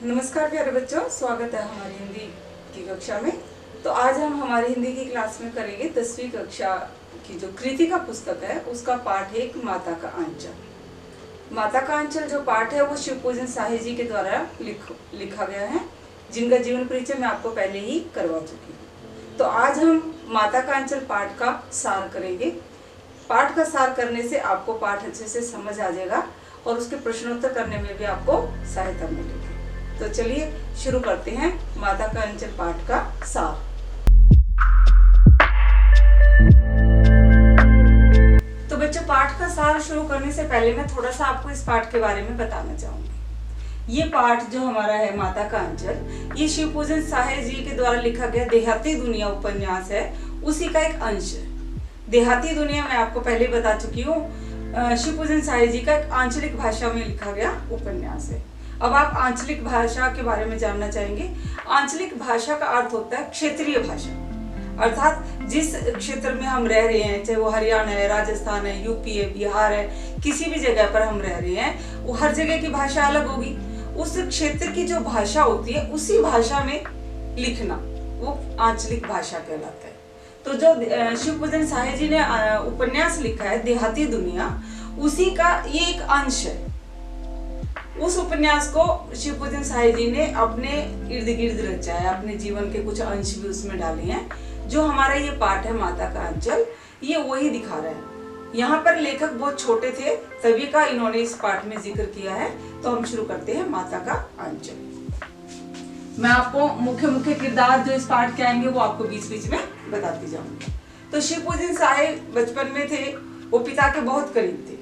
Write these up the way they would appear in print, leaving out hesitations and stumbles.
नमस्कार प्यारे बच्चों, स्वागत है हमारी हिंदी की कक्षा में। तो आज हम हमारी हिंदी की क्लास में करेंगे 10वीं कक्षा की जो कृतिका पुस्तक है उसका पाठ है माता का आंचल। माता का आंचल जो पाठ है वो शिव पूजन साही जी के द्वारा लिखा गया है, जिनका जीवन परिचय मैं आपको पहले ही करवा चुकी हूँ। तो आज हम माता का आंचल पाठ का सार करेंगे। पाठ का सार करने से आपको पाठ अच्छे से समझ आ जाएगा और उसके प्रश्नोत्तर करने में भी आपको सहायता मिलेगी। तो चलिए शुरू करते हैं माता का आंचल पाठ का सार। तो बच्चों, पाठ का सार शुरू करने से पहले मैं थोड़ा सा आपको इस पाठ के बारे में बताना चाहूंगी। ये पाठ जो हमारा है माता का आंचल, ये शिव पूजन साहे जी के द्वारा लिखा गया देहाती दुनिया उपन्यास है, उसी का एक अंश है। देहाती दुनिया मैं आपको पहले बता चुकी हूँ, शिव पूजन साहे जी का एक आंचलिक भाषा में लिखा गया उपन्यास है। अब आप आंचलिक भाषा के बारे में जानना चाहेंगे। आंचलिक भाषा का अर्थ होता है क्षेत्रीय भाषा, अर्थात जिस क्षेत्र में हम रह रहे हैं, चाहे वो हरियाणा है, राजस्थान है, यूपी है, बिहार है, किसी भी जगह पर हम रह रहे हैं, वो हर जगह की भाषा अलग होगी। उस क्षेत्र की जो भाषा होती है उसी भाषा में लिखना वो आंचलिक भाषा कहलाता है। तो जो शिव पूजन साहे जी ने उपन्यास लिखा है देहाती दुनिया, उसी का ये एक अंश है। उस उपन्यास को शिव पूजन साहे जी ने अपने इर्द गिर्द रचा है, अपने जीवन के कुछ अंश भी उसमें डाले हैं। जो हमारा ये पाठ है माता का आंचल, ये वही दिखा रहा है। यहाँ पर लेखक बहुत छोटे थे, तभी का इन्होंने इस पाठ में जिक्र किया है। तो हम शुरू करते हैं माता का आंचल। मैं आपको मुख्य मुख्य किरदार जो इस पाठ के आएंगे वो आपको बीच बीच में बताती जाऊंगी। तो शिव पूजन साहे बचपन में थे, वो पिता के बहुत करीब थे।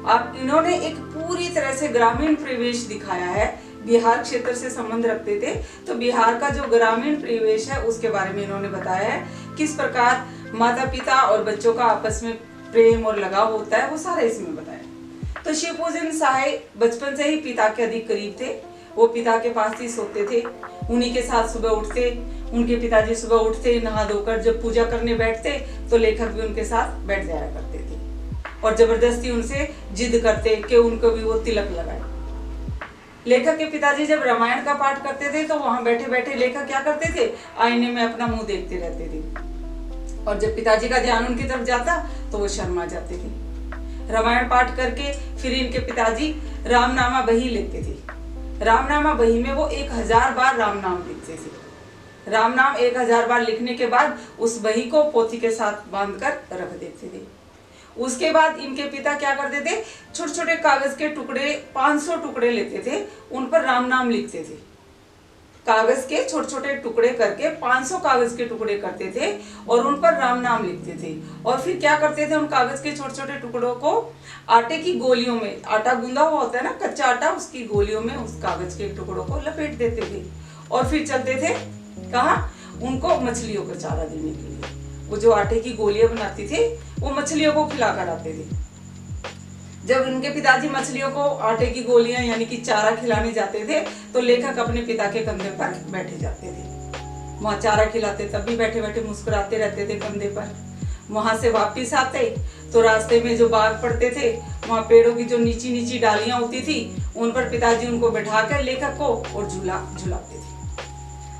अब इन्होंने एक पूरी तरह से ग्रामीण परिवेश दिखाया है। बिहार क्षेत्र से संबंध रखते थे, तो बिहार का जो ग्रामीण परिवेश है उसके बारे में इन्होंने बताया है। किस प्रकार माता पिता और बच्चों का आपस में प्रेम और लगाव होता है, वो सारा इसमें बताया। तो शिव पूजन साहे बचपन से ही पिता के अधिक करीब थे। वो पिता के पास ही सोते थे, उन्हीं के साथ सुबह उठते। उनके पिताजी सुबह उठते, नहा धोकर जब पूजा करने बैठते तो लेखक भी उनके साथ बैठ जाया करते थे और जबरदस्ती उनसे जिद करते कि उनको भी वो तिलक लगाए। लेखक के पिताजी जब रामायण का पाठ करते थे तो वहां बैठे बैठे लेखक क्या करते थे, आईने में अपना मुंह देखते रहते थे और जब पिताजी का ध्यान उनकी तरफ जाता तो वो शर्मा जाते थे। रामायण पाठ करके फिर इनके पिताजी रामनामा बही लेते थे। रामनामा बही में वो 1000 बार राम नाम लिखते थे। राम नाम 1000 बार लिखने के बाद उस बही को पोथी के साथ बांधकर रख देते थे। उसके बाद इनके पिता क्या करते थे, छोटे छोटे कागज के टुकड़े 500 टुकड़े लेते थे, उन पर राम नाम लिखते थे। कागज के छोटे छोटे टुकड़े करके 500 कागज के टुकड़े करते थे और उन पर राम नाम लिखते थे। और फिर क्या करते थे, उन कागज के छोटे छोटे टुकड़ों को आटे की गोलियों में, आटा गूंदा हुआ होता है ना, कच्चा आटा, उसकी गोलियों में उस कागज के टुकड़ों को लपेट देते थे और फिर चलते थे कहाँ, उनको मछलियों को चारा देने के लिए। वो जो आटे की गोलियां बनाती थी वो मछलियों को खिलाकर आते थे। जब उनके पिताजी मछलियों को आटे की गोलियां यानी कि चारा खिलाने जाते थे तो लेखक अपने पिता के कंधे पर बैठे जाते थे। वहां चारा खिलाते तब भी बैठे बैठे मुस्कुराते रहते थे कंधे पर। वहां से वापिस आते तो रास्ते में जो बाग पड़ते थे, वहां पेड़ों की जो नीची नीची डालियां होती थी उन पर पिताजी उनको बैठाकर लेखक को और झूला झुलाते थे।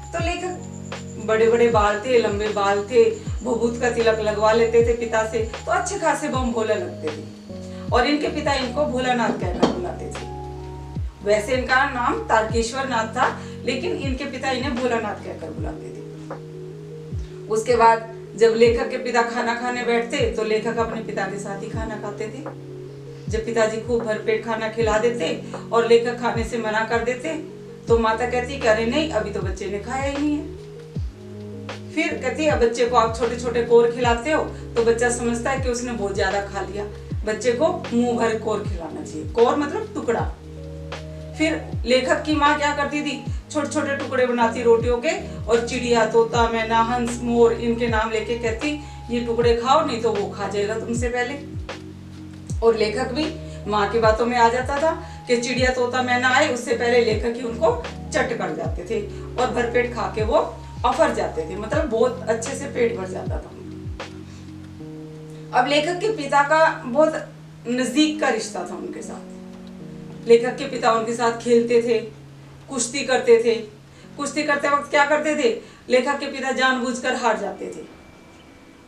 तो लेखक बड़े बड़े बाल थे, लंबे बाल थे, भभूत का तिलक लगवा लेते थे पिता से, तो अच्छे खासे बम भोला लगते थे और इनके पिता इनको भोलानाथ कहकर बुलाते थे। वैसे इनका नाम तारकेश्वर नाथ था, लेकिन इनके पिता इन्हें भोलानाथ कहकर बुलाते थे। उसके बाद जब लेखक के पिता खाना खाने बैठते तो लेखक अपने पिता के साथ ही खाना खाते थे। जब पिताजी खूब भरपेट खाना खिला देते और लेखक खाने से मना कर देते तो माता कहती कि अरे नहीं, अभी तो बच्चे ने खाया ही नहीं है। फिर कहती है, बच्चे को आप छोटे छोटे कोर खिलाते हो तो बच्चा समझता है कि उसने बहुत ज्यादा खा लिया। बच्चे को मुंह भर कोर खिलाना चाहिए, कोर मतलब टुकड़ा। फिर लेखक की माँ क्या करती थी, छोटे छोटे टुकड़े बनाती रोटियों के और चिड़िया, तोता, मैना, हंस, मोर इनके नाम लेके कहती ये टुकड़े खाओ नहीं तो वो खा जाएगा तुमसे पहले। और लेखक भी माँ की बातों में आ जाता था कि चिड़िया, तोता, मैना आए उससे पहले लेखक ही उनको चट कर जाते थे और भरपेट खा के वो अफर जाते थे, मतलब बहुत अच्छे से पेट भर जाता था। अब लेखक के पिता का बहुत नजदीक का रिश्ता था उनके साथ। लेखक के पिता उनके साथ खेलते थे, कुश्ती करते थे। कुश्ती करते वक्त क्या करते थे, लेखक के पिता जानबूझकर हार जाते थे,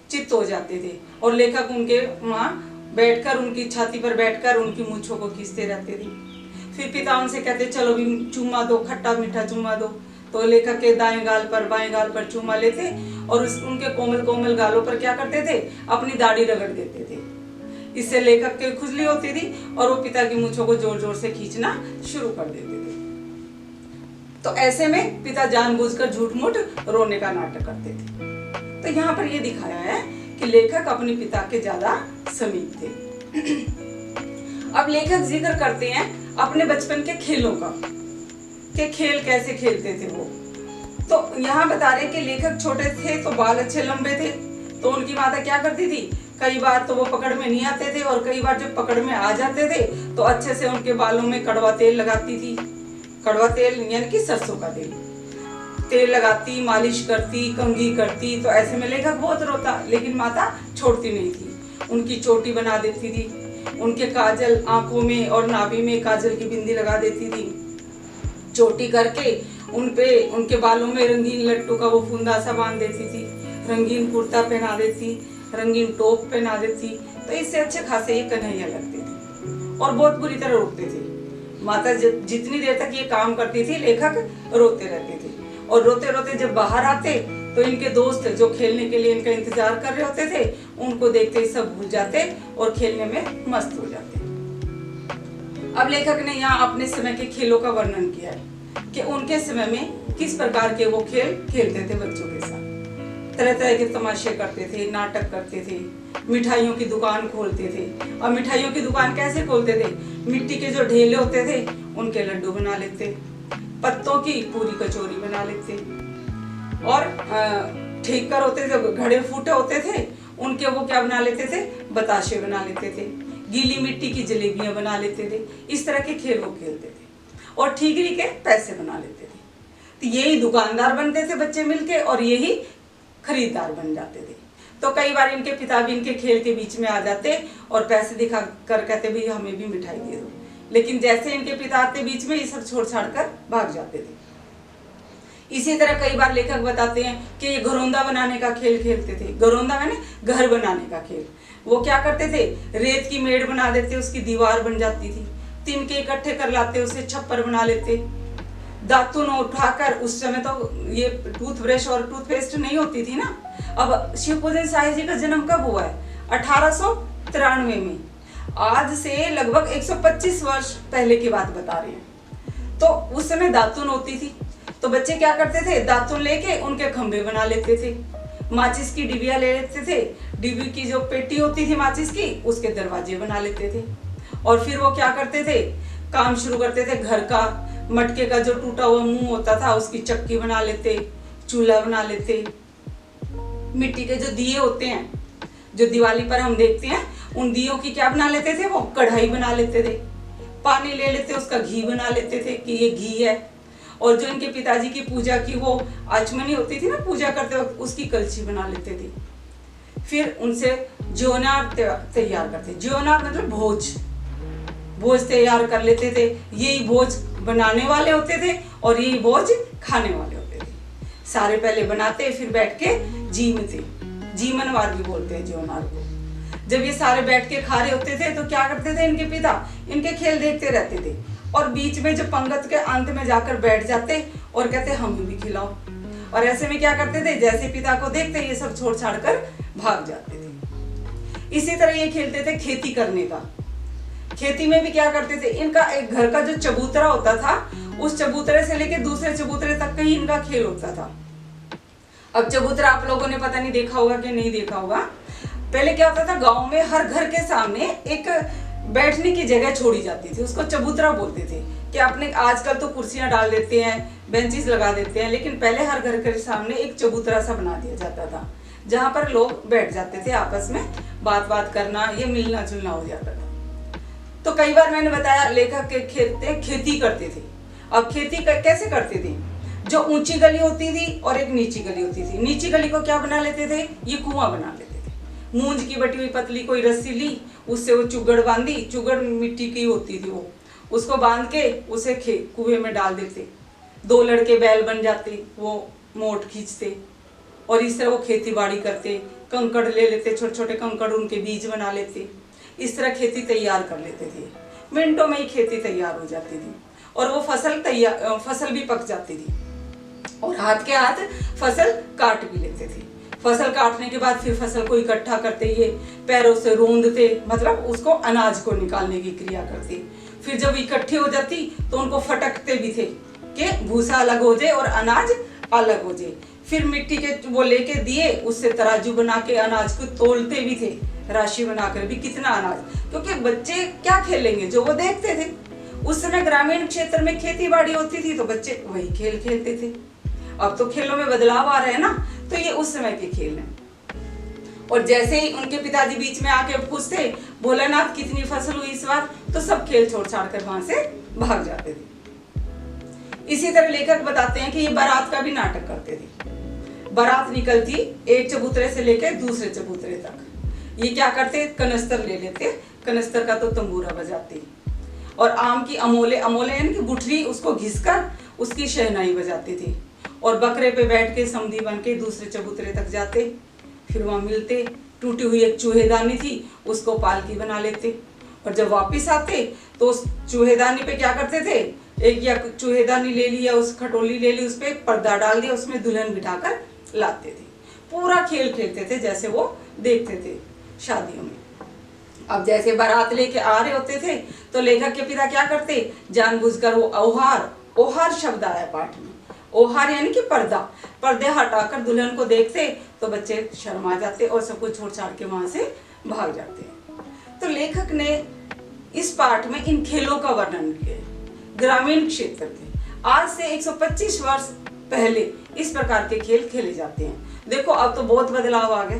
चित्त हो जाते थे, और लेखक उनके वहाँ बैठकर, उनकी छाती पर बैठकर उनकी मूंछों को खींचते रहते थे। फिर पिता उनसे कहते चलो भी चूमा दो, खट्टा मीठा चूमा दो। तो लेखक के दाएं गाल पर बाएं गाल पर चूमा लेते और उनके कोमल कोमल गालों पर क्या करते थे, अपनी दाढ़ी रगड़ देते थे। इससे लेखक की खुजली होती थी और वो पिता की मूंछों को जोर जोर से खींचना शुरू कर देते थे। तो ऐसे में पिता जानबूझकर झूठ मूठ रोने का नाटक करते थे। तो यहाँ पर ये दिखाया है कि लेखक अपने पिता के ज्यादा समीप थे। अब लेखक जिक्र करते हैं अपने बचपन के खेलों का, कि खेल कैसे खेलते थे वो। तो यहाँ बता रहे कि लेखक छोटे थे तो बाल अच्छे लंबे थे, तो उनकी माता क्या करती थी, कई बार तो वो पकड़ में नहीं आते थे, और कई बार जब पकड़ में आ जाते थे तो अच्छे से उनके बालों में कड़वा तेल लगाती थी। कड़वा तेल यानी कि सरसों का तेल लगाती, मालिश करती, कंघी करती। तो ऐसे में लेखक बहुत रोता, लेकिन माता छोड़ती नहीं थी, उनकी चोटी बना देती थी, उनके काजल आंखों में और नाभि में काजल की बिंदी लगा देती थी, चोटी करके उनके बालों में रंगीन लट्टू का वो फुंदा सा बांध देती थी, रंगीन कुर्ता पहना देती, रंगीन टोप पहना देती। तो इससे अच्छे खासे ये कन्हैया लगते थे और बहुत बुरी तरह रोते थे। माता जितनी देर तक ये काम करती थी, लेखक रोते रहते थे, और रोते रोते जब बाहर आते तो इनके दोस्त जो खेलने के लिए इनका इंतजार कर रहे होते थे, उनको देखते ही सब भूल जाते और खेलने में मस्त हो जाते। अब लेखक ने यहाँ अपने समय के खेलों का वर्णन किया है कि उनके समय में किस प्रकार के वो खेल खेलते थे बच्चों के साथ। तरह तरह के तमाशे करते थे, नाटक करते थे, मिठाइयों की दुकान खोलते थे। और मिठाइयों की दुकान कैसे खोलते थे, मिट्टी के जो ढेले होते थे उनके लड्डू बना लेते, पत्तों की पूरी कचौरी बना लेते, और ठेकर होते थे, घड़े फूटे होते थे, उनके वो क्या बना लेते थे, बताशे बना लेते थे, गीली मिट्टी की जलेबियां बना लेते थे। इस तरह के खेल वो खेलते थे, और ठीकरी के पैसे बना लेते थे। तो यही दुकानदार बनते थे बच्चे मिलके, और यही खरीदार बन जाते थे। तो कई बार इनके पिता भी इनके खेल के बीच में आ जाते और पैसे दिखा कर कहते भी हमें भी मिठाई दे दो, लेकिन जैसे इनके पिता आते बीच में, ये सब छोड़ छाड़ कर भाग जाते थे। इसी तरह कई बार लेखक बताते हैं कि ये घरौंदा बनाने का खेल खेलते थे। घरौंदा मैंने घर बनाने का खेल। वो क्या करते थे, रेत की मेड़ बना देते, उसकी दीवार बन जाती थी, तिनके इकट्ठे कर लाते, उसे छप्पर बना लेते, दातुन उठाकर, उस समय तो ये टूथब्रश और टूथपेस्ट नहीं होती थी ना। अब शिवपूजन साई जी का जन्म कब हुआ है, 1893 में, आज से लगभग 125 वर्ष पहले की बात बता रहे हैं। तो उस समय दातुन होती थी, तो बच्चे क्या करते थे, दातुन लेके उनके खंभे बना लेते थे, माचिस की डिबिया ले लेते थे, डिबी की जो पेटी होती थी माचिस की, उसके दरवाजे बना लेते थे, और फिर वो क्या करते थे, काम शुरू करते थे घर का। मटके का जो टूटा हुआ मुंह होता था उसकी चक्की बना लेते, चूल्हा बना लेते, मिट्टी के जो दिए होते हैं जो दिवाली पर हम देखते हैं, उन दियों की क्या बना लेते थे, वो कढ़ाई बना लेते थे, पानी ले लेते, उसका घी बना लेते थे कि ये घी है। और जो इनके पिताजी की पूजा की वो आचमनी होती थी ना पूजा करते वक्त, उसकी कलछी बना लेते थे। फिर उनसे ज्योनार तैयार करते, ज्योनार मतलब भोज तैयार कर लेते थे। यही भोज बनाने वाले होते थे और यही भोज खाने वाले होते थे। सारे पहले बनाते, फिर बैठ के जीमते, जीमनवार भी बोलते हैं ज्योनार को। जब ये सारे बैठ के खा रहे होते थे तो क्या करते थे इनके पिता, इनके खेल देखते रहते थे, और बीच में जो पंगत के अंत में जाकर बैठ जाते और कहते हमें भी खिलाओ। और ऐसे में क्या करते थे, जैसे पिता को देखते ये सब छोड़ छाड़ कर भाग जाते थे। इसी तरह ये खेलते थे खेती करने का। खेती में भी क्या करते थे, इनका एक घर का जो चबूतरा होता था, उस चबूतरे से लेके दूसरे चबूतरे तक का ही इनका खेल होता था। अब चबूतरा आप लोगों ने पता नहीं देखा होगा कि नहीं देखा होगा। पहले क्या होता था, गांव में हर घर के सामने एक बैठने की जगह छोड़ी जाती थी, उसको चबूतरा बोलते थे। कि अपने आजकल तो कुर्सियां डाल देते हैं, बेंचेस लगा देते हैं, लेकिन पहले हर घर के सामने एक चबूतरा सा बना दिया जाता था, जहां पर लोग बैठ जाते थे, आपस में बात करना, ये मिलना जुलना हो जाता था। तो कई बार मैंने बताया लेखक के खेती करते थे। अब खेती कैसे करते थे, जो ऊंची गली होती थी और एक नीची गली होती थी। नीची गली को क्या बना लेते थे, ये कुआं बना लेते थे। मूंज की बटी हुई पतली कोई रस्सी ली, उससे वो चुगड़ बांधी, चुगड़ मिट्टी की होती थी वो, उसको बांध के उसे कुएं में डाल देते, 2 लड़के बैल बन जाते, वो मोट खींचते और इस तरह वो खेती बाड़ी करते, कंकड़ ले लेते, छोटे छोटे कंकड़, उनके बीज बना लेते, इस तरह खेती तैयार कर लेते थे। मिनटों में ही खेती तैयार हो जाती थी और वो फसल भी पक जाती थी और हाथ के हाथ फसल काट भी लेते थे। फसल काटने के बाद फिर फसल को इकट्ठा करते, ये पैरों से रोंदते, मतलब उसको अनाज को निकालने की क्रिया करते। फिर जब इकट्ठी हो जाती तो उनको फटकते भी थे कि भूसा अलग हो जाए और अनाज अलग हो जाए। फिर मिट्टी के वो लेके दिए, उससे तराजू बना के अनाज को तोलते भी थे, राशि बनाकर भी कितना अनाज, क्योंकि बच्चे क्या खेलेंगे, जो वो देखते थे। उस समय ग्रामीण क्षेत्र में खेती बाड़ी होती थी तो बच्चे वही खेल खेलते थे। अब तो खेलों में बदलाव आ रहे हैं ना, तो ये उस समय के खेल हैं। और जैसे ही उनके पिताजी बीच में आके पूछते, भोलानाथ कितनी फसल हुई इस बार, तो सब खेल छोड़ छाड़ कर वहां से भाग जाते थे। इसी तरह लेखक बताते हैं कि ये बारात का भी नाटक करते थे। बारात निकलती एक चबूतरे से लेकर दूसरे चबूतरे तक। ये क्या करते, कनस्तर ले लेते, कनस्तर का तो तंबूरा बजाते और आम की अमोले यानी कि गुठली, उसको घिसकर उसकी शहनाई बजाते थे और बकरे पे बैठ के समधी बन के दूसरे चबूतरे तक जाते। फिर वहां मिलते, टूटी हुई एक चूहेदानी थी, उसको पालकी बना लेते और जब वापिस आते तो उस चूहेदानी पे क्या करते थे, एक या चूहेदानी ले ली या उस खटोली ले ली, उस पे पर्दा डाल दिया, उसमें दुल्हन बिठाकर लाते थे। पूरा खेल खेलते थे जैसे वो देखते थे शादियों में। अब जैसे बारात लेके आ रहे होते थे तो लेखक के पिता क्या करते, जानबूझकर वो ओहार शब्द आया पाठ में, ओहार यानी कि पर्दे हटाकर दुल्हन को देखते तो बच्चे शर्मा जाते और सब कुछ छोड़ छाड़ के वहां से भाग जाते। तो लेखक ने इस पाठ में इन खेलों का वर्णन किया। ग्रामीण क्षेत्र के आज से 125 वर्ष पहले इस प्रकार के खेल खेले जाते हैं। देखो अब तो बहुत बदलाव आ गया।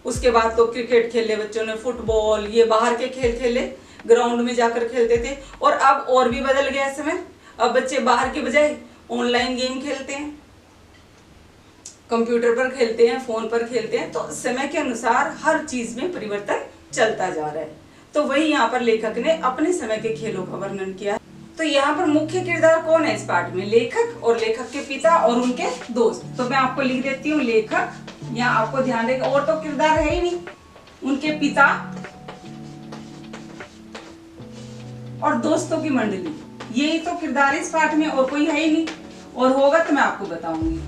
उसके बाद तो क्रिकेट खेले बच्चों ने, फुटबॉल, ये बाहर के खेल खेले, ग्राउंड में जाकर खेलते थे। और अब और भी बदल गया समय, अब बच्चे बाहर के बजाय ऑनलाइन गेम खेलते हैं, कंप्यूटर पर खेलते हैं, फोन पर खेलते हैं। तो समय के अनुसार हर चीज में परिवर्तन चलता जा रहा है। तो वही यहाँ पर लेखक ने अपने समय के खेलों का वर्णन किया। तो यहाँ पर मुख्य किरदार कौन है इस पाठ में, लेखक और लेखक के पिता और उनके दोस्त। तो मैं आपको लिख देती हूँ लेखक, यहाँ आपको ध्यान देगा, और तो किरदार है ही नहीं, उनके पिता और दोस्तों की मंडली, यही तो किरदार इस पाठ में, और कोई है ही नहीं। और होगा तो मैं आपको बताऊंगी।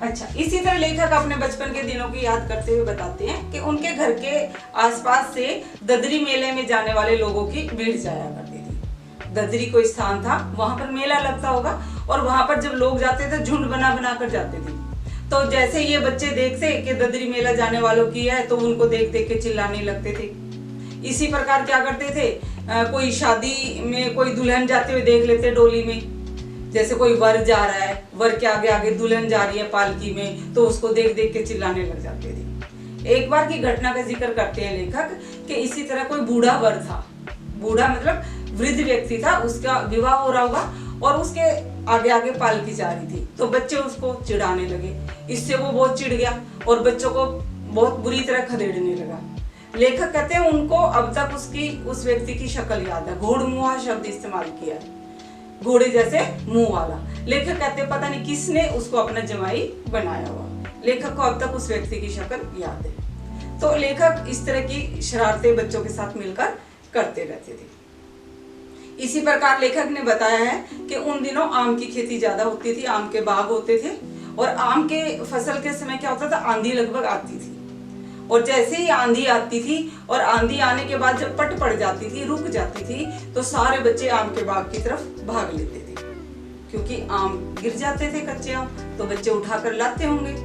अच्छा, इसी तरह लेखक अपने बचपन के दिनों की याद करते हुए बताते हैं कि उनके घर के आसपास से ददरी मेले में जाने वाले लोगों की भीड़ जाया करती थी। ददरी कोई स्थान था, वहां पर मेला लगता होगा और वहां पर जब लोग जाते थे झुंड बना बना कर जाते थे। तो जैसे ये बच्चे देखते कि ददरी मेला जाने वालों की है तो उनको देख देख के चिल्लाने लगते थे। इसी प्रकार क्या करते थे, कोई शादी में कोई दुल्हन जाते हुए देख लेते डोली में, जैसे कोई वर जा रहा है, वर के आगे आगे दुल्हन जा रही है पालकी में, तो उसको देख देख के चिल्लाने लग जाते थे। एक बार की घटना का जिक्र करते हैं लेखक कि इसी तरह कोई बूढ़ा वर था, बूढ़ा मतलब वृद्ध व्यक्ति था, उसका विवाह हो रहा होगा और उसके आगे आगे पालकी जा रही थी, तो बच्चे उसको चिढ़ाने लगे। इससे वो बहुत चिढ़ गया और बच्चों को बहुत बुरी तरह खदेड़ने लगा। लेखक कहते हैं उनको अब तक उस व्यक्ति की शक्ल याद है, घोड़मुहा शब्द इस्तेमाल किया है, घोड़े जैसे मुंह वाला। लेखक कहते हैं पता नहीं किसने उसको अपना जमाई बनाया हुआ। लेखक को अब तक उस व्यक्ति की शक्ल याद है। तो लेखक इस तरह की शरारतें बच्चों के साथ मिलकर करते रहते थे। इसी प्रकार लेखक ने बताया है कि उन दिनों आम की खेती ज्यादा होती थी, आम के बाग होते थे और आम के फसल के समय क्या होता था, आंधी लगभग आती थी और जैसे ही आंधी आती थी और आंधी आने के बाद जब पट पड़ जाती थी, रुक जाती थी, तो सारे बच्चे आम के बाग की तरफ भाग लेते थे, क्योंकि आम गिर जाते थे कच्चे आम, तो बच्चे उठाकर लाते होंगे।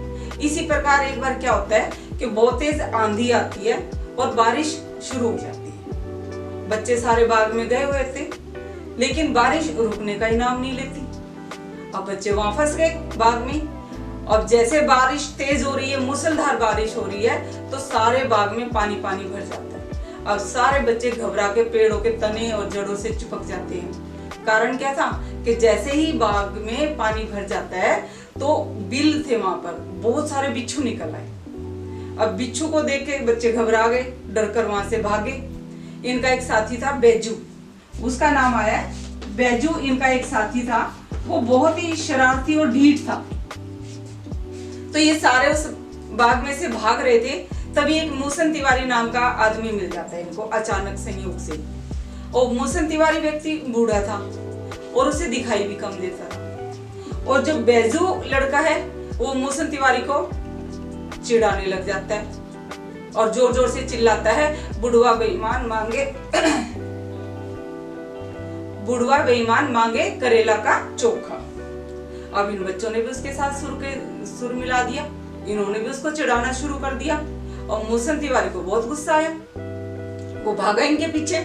इसी प्रकार एक बार क्या होता है कि बहुत तेज आंधी आती है और बारिश शुरू हो जाती है। बच्चे सारे बाग में गए हुए थे लेकिन बारिश रुकने का ही नाम नहीं लेती। अब बच्चे वहां फंस गए बाग में। अब जैसे बारिश तेज हो रही है, मूसलाधार बारिश हो रही है, तो सारे बाग में पानी पानी भर जाता है। अब सारे बच्चे घबरा के पेड़ों के तने और जड़ों से चिपक जाते हैं। कारण क्या था कि जैसे ही बाग में पानी भर जाता है तो बिल थे वहां पर, बहुत सारे बिच्छू निकल आए। अब बिच्छू को देख के बच्चे घबरा गए, डर कर वहां से भागे। इनका एक साथी था बैजू, उसका नाम आया बैजू। इनका एक साथी था, वो बहुत ही शरारती और ढीठ था। तो ये सारे उस बाग में से भाग रहे थे, तभी एक मूसन तिवारी नाम का आदमी मिल जाता है इनको अचानक संयोग से। और मूसन तिवारी व्यक्ति बूढ़ा था और उसे दिखाई भी कम देता था। और जो बैजू लड़का है वो मूसन तिवारी को चिढ़ाने लग जाता है और जोर जोर से चिल्लाता है, बुढ़वा बेईमान मांगे बुढ़वा बेईमान मांगे करेला का चोखा। अब इन बच्चों ने भी उसके साथ सुर मिला दिया, इन्होंने भी उसको चिढ़ाना शुरू कर दिया और मूसन तिवारी को बहुत गुस्सा आया। वो भागा इनके पीछे,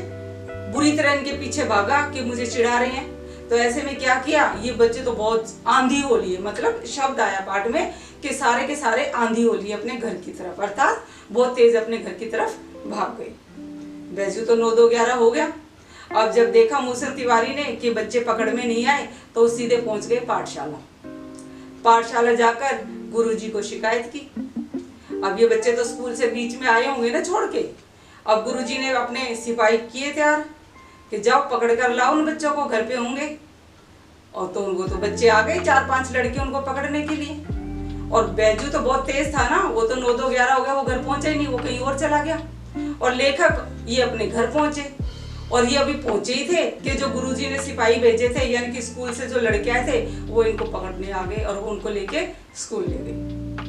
बुरी तरह इनके पीछे भागा कि मुझे चिढ़ा रहे हैं। तो ऐसे में क्या किया, ये बच्चे तो बहुत आंधी हो लिए, मतलब शब्द आया पाठ में कि सारे के सारे आंधी हो लिए अपने घर की तरफ, अर्थात बहुत तेज अपने घर की तरफ भाग गए। बैजू तो 9-2-11 हो गया। अब जब देखा मूसन तिवारी ने कि बच्चे पकड़ में नहीं आए तो सीधे पहुंच गए पाठशाला जाकर गुरुजी को शिकायत की। अब ये बच्चे तो स्कूल से बीच में आए होंगे ना छोड़ के। अब गुरुजी ने अपने सिपाही किए तैयार कि जाओ पकड़ कर लाओ उन बच्चों को, घर पे होंगे। और तो उनको तो बच्चे आ गए, 4-5 लड़के उनको पकड़ने के लिए। और बैजू तो बहुत तेज था ना, वो तो 9-2-11 हो गया, वो घर पहुंचा ही नहीं, वो कहीं और चला गया। और लेखक ये अपने घर पहुंचे और ये अभी पहुंचे ही थे कि जो गुरुजी ने सिपाही भेजे थे, यानी कि स्कूल से जो लड़के आए थे, वो इनको पकड़ने आ गए और उनको लेके स्कूल ले गए।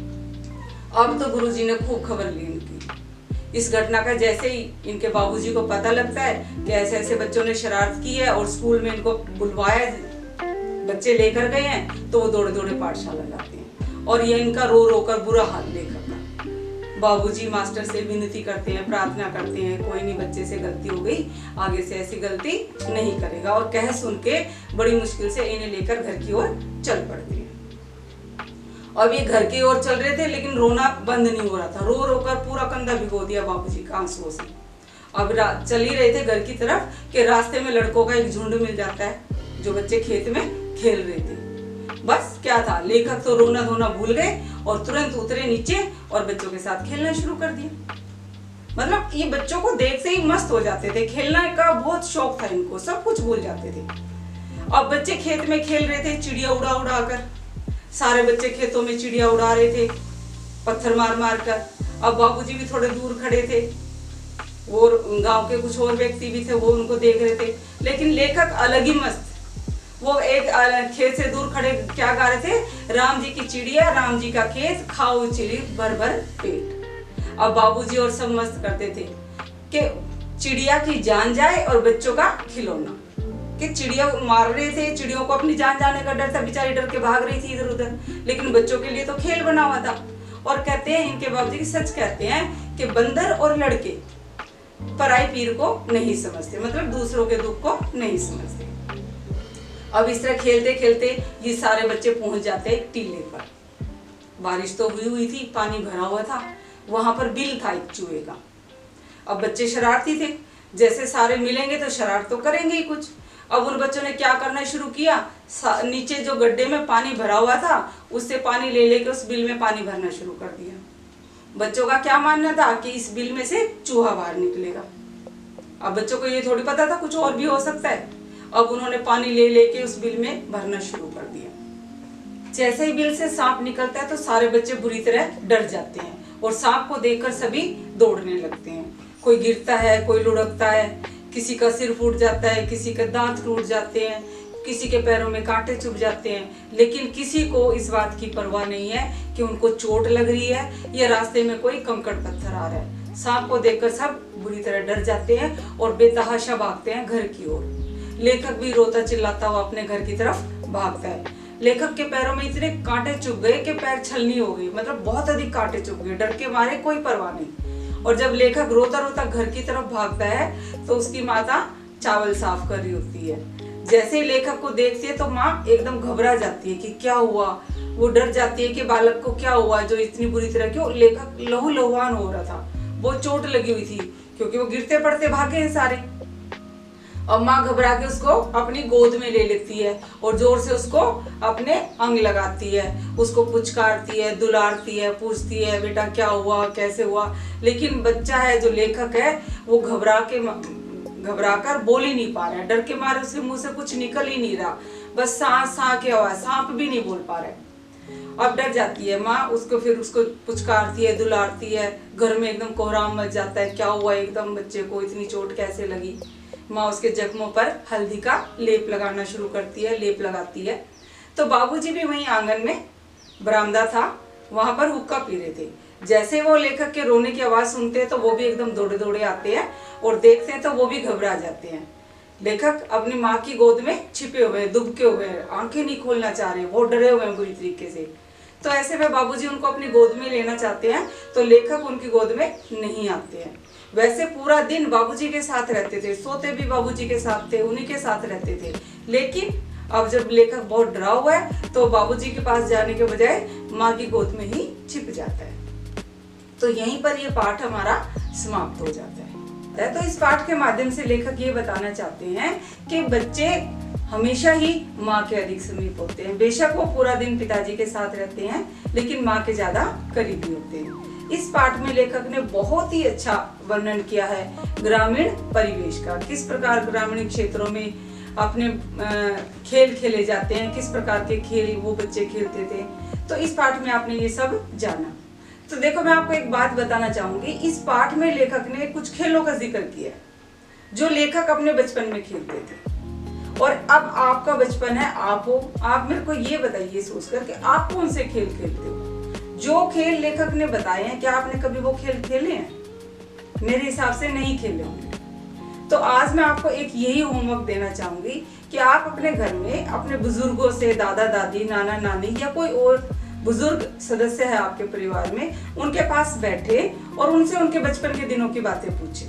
अब तो गुरुजी ने खूब खबर ली इनकी। इस घटना का जैसे ही इनके बाबूजी को पता लगता है कि ऐसे ऐसे बच्चों ने शरारत की है और स्कूल में इनको बुलवाया, बच्चे लेकर गए हैं, तो वो दौड़े दौड़े पाठशाला जाते हैं। और ये इनका रो रो कर बुरा हाल लेकर बाबूजी मास्टर से विनती करते हैं, प्रार्थना करते हैं, कोई नहीं, बच्चे से गलती हो गई, आगे से ऐसी गलती नहीं करेगा। और कह सुन के बड़ी मुश्किल से इन्हें लेकर घर की ओर चल पड़ते हैं। अब ये घर की ओर चल रहे थे लेकिन रोना बंद नहीं हो रहा था, रो रो कर पूरा कंधा भिगो दिया बाबूजी का आंसुओं से। अब चल ही रहे थे घर की तरफ कि रास्ते में लड़कों का एक झुंड मिल जाता है जो बच्चे खेत में खेल रहे थे। बस क्या था, लेखक तो रोना धोना भूल गए और तुरंत उतरे नीचे और बच्चों के साथ खेलना शुरू कर दिया। मतलब ये बच्चों को देखते ही मस्त हो जाते थे, खेलने का बहुत शौक था इनको, सब कुछ भूल जाते थे। अब बच्चे खेत में खेल रहे थे चिड़िया उड़ा उड़ा कर, सारे बच्चे खेतों में चिड़िया उड़ा रहे थे पत्थर मार मार कर। अब बाबूजी भी थोड़े दूर खड़े थे और गांव के कुछ और व्यक्ति भी थे, वो उनको देख रहे थे। लेकिन लेखक अलग ही मस्त, वो एक खेत से दूर खड़े क्या गा रहे थे, राम जी की चिड़िया राम जी का खेत खाओ चिड़ी भर भर पेट। अब बाबूजी और सब मस्त करते थे कि चिड़िया की जान जाए और बच्चों का खिलौना, कि चिड़िया मार रहे थे, चिड़ियों को अपनी जान जाने का डर था, बेचारी डर के भाग रही थी इधर उधर, लेकिन बच्चों के लिए तो खेल बना हुआ था। और कहते हैं इनके बाबूजी सच कहते हैं कि बंदर और लड़के पराई पीर को नहीं समझते, मतलब दूसरों के दुख को नहीं समझते। अब इस तरह खेलते खेलते ये सारे बच्चे पहुंच जाते एक टीले पर। बारिश तो हुई थी, पानी भरा हुआ था, वहां पर बिल था एक चूहे का। अब बच्चे शरारती थे, जैसे सारे मिलेंगे तो शरारत तो करेंगे ही कुछ। अब उन बच्चों ने क्या करना शुरू किया, नीचे जो गड्ढे में पानी भरा हुआ था उससे पानी ले लेके उस बिल में पानी भरना शुरू कर दिया। बच्चों का क्या मानना था कि इस बिल में से चूहा बाहर निकलेगा। अब बच्चों को ये थोड़ी पता था कुछ और भी हो सकता है। अब उन्होंने पानी ले लेके उस बिल में भरना शुरू कर दिया। जैसे ही बिल से सांप निकलता है तो सारे बच्चे बुरी तरह डर जाते हैं और सांप को देखकर सभी दौड़ने लगते हैं। कोई गिरता है, कोई लुढ़कता है, किसी का सिर फूट जाता है, किसी के दांत टूट जाते हैं, किसी के पैरों में कांटे चुभ जाते हैं। लेकिन किसी को इस बात की परवाह नहीं है कि उनको चोट लग रही है या रास्ते में कोई कंकड़ पत्थर आ रहा है। सांप को देखकर सब बुरी तरह डर जाते हैं और बेतहाशा भागते हैं घर की ओर। लेखक भी रोता चिल्लाता हुआ अपने घर की तरफ भागता है। लेखक के पैरों में इतने कांटे चुभ गए कि पैर छलनी हो गई, मतलब बहुत अधिक कांटे चुभ गए, डर के मारे कोई परवाह नहीं। और जब लेखक रोता रोता घर की तरफ भागता है तो उसकी माता चावल साफ कर रही होती है। जैसे ही लेखक को देखती है तो माँ एकदम घबरा जाती है कि क्या हुआ। वो डर जाती है कि बालक को क्या हुआ जो इतनी बुरी तरह, क्यों लेखक लहूलुहान हो रहा था, बहुत चोट लगी हुई थी क्योंकि वो गिरते पड़ते भागे हैं सारे। और माँ घबरा के उसको अपनी गोद में ले लेती है और जोर से उसको अपने अंग लगाती है, उसको पुचकारती है, दुलारती है, पूछती है बेटा क्या हुआ, कैसे हुआ। लेकिन बच्चा है जो लेखक है वो घबरा के घबराकर बोल ही नहीं पा रहा है, डर के मारे उसके मुंह से कुछ निकल ही नहीं रहा, बस सांस सांस की आवाज, सांप भी नहीं बोल पा रहा है। अब डर जाती है माँ, फिर उसको पुचकारती है, दुलारती है, घर में एकदम कोहराम मच जाता है, क्या हुआ एकदम बच्चे को, इतनी चोट कैसे लगी। माँ उसके जख्मों पर हल्दी का लेप लगाना शुरू करती है, लेप लगाती है। तो बाबूजी भी वहीं आंगन में बरामदा था, वहां पर हुक्का पी रहे थे। जैसे वो लेखक के रोने की आवाज सुनते हैं तो वो भी एकदम दौड़े दौड़े आते हैं और देखते हैं तो वो भी घबरा जाते हैं। लेखक अपनी माँ की गोद में छिपे हुए हैं, दुबके हुए हैं, आंखें नहीं खोलना चाह रहे, वो डरे हुए हैं बुरी तरीके से। तो ऐसे में बाबूजी उनको अपनी गोद में लेना चाहते हैं तो लेखक उनकी गोद में नहीं आते हैं। वैसे पूरा दिन बाबूजी के साथ रहते थे, सोते भी बाबूजी के साथ थे, उन्हीं के साथ रहते थे। लेकिन अब जब लेखक बहुत डरा हुआ है तो बाबूजी के पास जाने के बजाय माँ की गोद में ही छिप जाता है। तो यहीं पर ये पाठ हमारा समाप्त हो जाता है। तो इस पाठ के माध्यम से लेखक ये बताना चाहते हैं कि बच्चे हमेशा ही माँ के अधिक समीप होते हैं। बेशक वो पूरा दिन पिताजी के साथ रहते हैं लेकिन माँ के ज्यादा करीबी होते हैं। इस पाठ में लेखक ने बहुत ही अच्छा वर्णन किया है ग्रामीण परिवेश का, किस प्रकार ग्रामीण क्षेत्रों में अपने खेल खेले जाते हैं, किस प्रकार के खेल वो बच्चे खेलते थे। तो इस पाठ में आपने ये सब जाना। तो देखो मैं आपको एक बात बताना चाहूंगी, इस पाठ में लेखक ने कुछ खेलों का जिक्र किया है जो लेखक अपने बचपन में खेलते थे। और अब आपका बचपन है, आप मेरे को ये बताइए सोचकर कि आप कौन से खेल खेलते हो। जो खेल लेखक ने बताए हैं क्या आपने कभी वो खेल खेले हैं? मेरे हिसाब से नहीं खेले होंगे। तो आज मैं आपको एक यही होमवर्क देना चाहूंगी कि आप अपने घर में अपने बुजुर्गों से, दादा दादी, नाना नानी या कोई और बुजुर्ग सदस्य है आपके परिवार में, उनके पास बैठे और उनसे उनके बचपन के दिनों की बातें पूछे।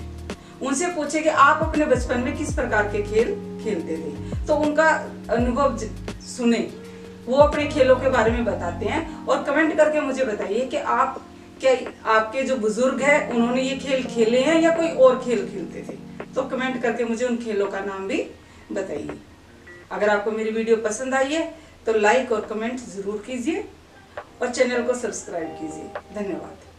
उनसे पूछे कि आप अपने बचपन में किस प्रकार के खेल खेलते थे। तो उनका अनुभव सुने, वो अपने खेलों के बारे में बताते हैं। और कमेंट करके मुझे बताइए कि क्या आपके जो बुजुर्ग हैं उन्होंने ये खेल खेले हैं या कोई और खेल खेलते थे। तो कमेंट करके मुझे उन खेलों का नाम भी बताइए। अगर आपको मेरी वीडियो पसंद आई है तो लाइक और कमेंट जरूर कीजिए और चैनल को सब्सक्राइब कीजिए। धन्यवाद।